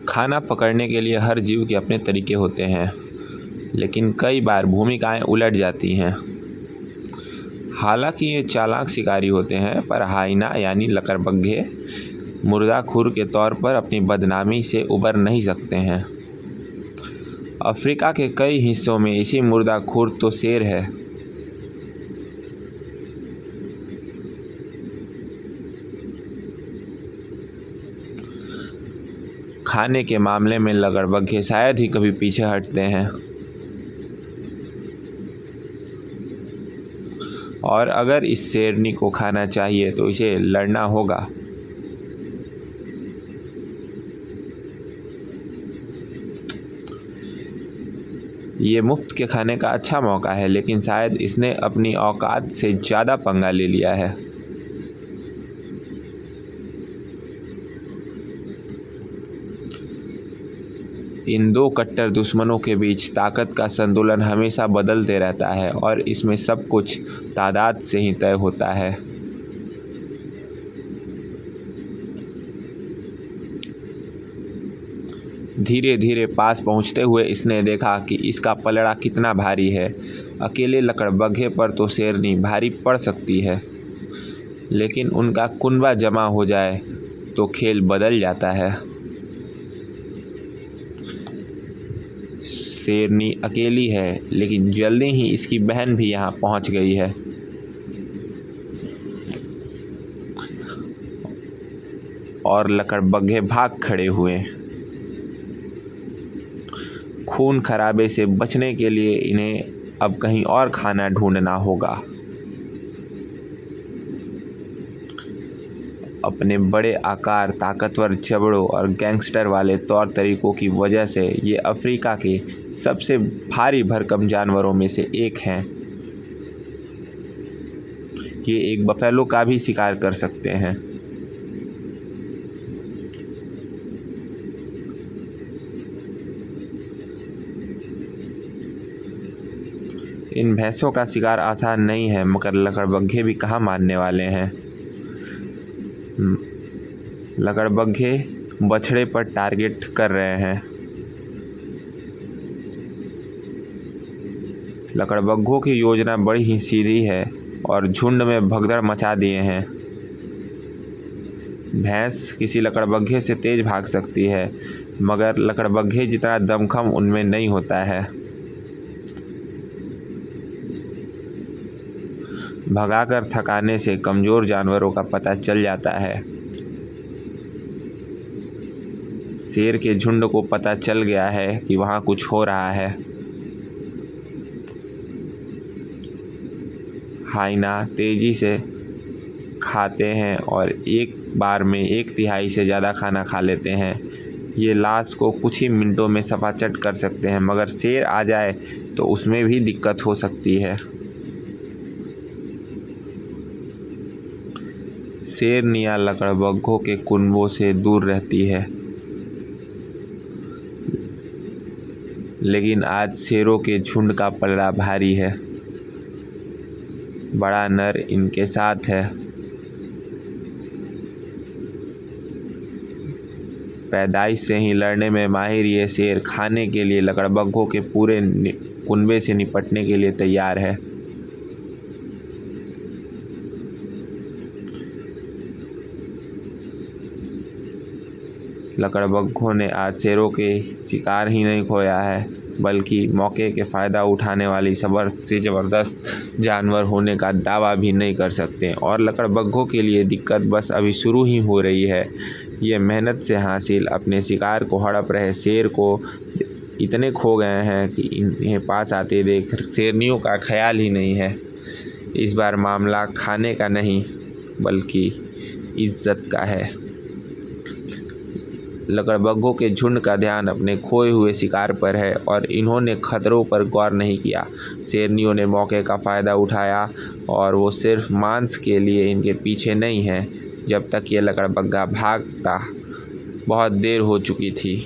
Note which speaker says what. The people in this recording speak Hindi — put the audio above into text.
Speaker 1: खाना पकड़ने के लिए हर जीव के अपने तरीके होते हैं, लेकिन कई बार भूमिकाएं उलट जाती हैं। हालांकि ये चालाक शिकारी होते हैं, पर हाइना यानी लकड़बग्घे मुर्दाखोर के तौर पर अपनी बदनामी से उबर नहीं सकते हैं। अफ्रीका के कई हिस्सों में इसी मुर्दाखोर तो शेर है। खाने के मामले में लकड़बग्घे शायद ही कभी पीछे हटते हैं, और अगर इस शेरनी को खाना चाहिए तो इसे लड़ना होगा। ये मुफ्त के खाने का अच्छा मौका है, लेकिन शायद इसने अपनी औकात से ज़्यादा पंगा ले लिया है। इन दो कट्टर दुश्मनों के बीच ताकत का संतुलन हमेशा बदलते रहता है, और इसमें सब कुछ तादाद से ही तय होता है। धीरे धीरे पास पहुंचते हुए इसने देखा कि इसका पलड़ा कितना भारी है। अकेले लकड़बग्घे पर तो शेरनी भारी पड़ सकती है, लेकिन उनका कुनबा जमा हो जाए तो खेल बदल जाता है। शेरनी अकेली है, लेकिन जल्दी ही इसकी बहन भी यहाँ पहुँच गई है। और लकड़बग्घे भाग खड़े हुए। खून खराबे से बचने के लिए इन्हें अब कहीं और खाना ढूंढना होगा। अपने बड़े आकार, ताकतवर जबड़ों और गैंगस्टर वाले तौर तरीकों की वजह से ये अफ्रीका के सबसे भारी भरकम जानवरों में से एक हैं। ये एक बफेलो का भी शिकार कर सकते हैं। इन भैंसों का शिकार आसान नहीं है, मगर लकड़बग्घे भी कहाँ मानने वाले हैं। लकड़बग्घे बछड़े पर टारगेट कर रहे हैं। लकड़बग्घों की योजना बड़ी ही सीधी है और झुंड में भगदड़ मचा दिए हैं। भैंस किसी लकड़बग्घे से तेज भाग सकती है, मगर लकड़बग्घे जितना दमखम उनमें नहीं होता है। भगाकर थकाने से कमज़ोर जानवरों का पता चल जाता है। शेर के झुंड को पता चल गया है कि वहाँ कुछ हो रहा है। हाइना तेज़ी से खाते हैं और एक बार में 1/3 से ज़्यादा खाना खा लेते हैं। ये लाश को कुछ ही मिनटों में सपाचट कर सकते हैं, मगर शेर आ जाए तो उसमें भी दिक्कत हो सकती है। शेरनियाँ लकड़बग्घों के कुनबों से दूर रहती है, लेकिन आज शेरों के झुंड का पलड़ा भारी है। बड़ा नर इनके साथ है। पैदाइश से ही लड़ने में माहिर ये शेर खाने के लिए लकड़बग्घों के पूरे कुनबे से निपटने के लिए तैयार है। लकड़बग्घों ने आज शेरों के शिकार ही नहीं खोया है, बल्कि मौके के फ़ायदा उठाने वाली सबसे ज़बरदस्त जानवर होने का दावा भी नहीं कर सकते। और लकड़बग्घों के लिए दिक्कत बस अभी शुरू ही हो रही है। ये मेहनत से हासिल अपने शिकार को हड़प रहे शेर को इतने खो गए हैं कि इन्हें पास आते देख शेरनियों का ख्याल ही नहीं है। इस बार मामला खाने का नहीं, बल्कि इज्जत का है। लकड़बग्घों के झुंड का ध्यान अपने खोए हुए शिकार पर है, और इन्होंने खतरों पर गौर नहीं किया। शेरनियों ने मौके का फ़ायदा उठाया, और वो सिर्फ मांस के लिए इनके पीछे नहीं है। जब तक ये लकड़बग्घा भागता, बहुत देर हो चुकी थी।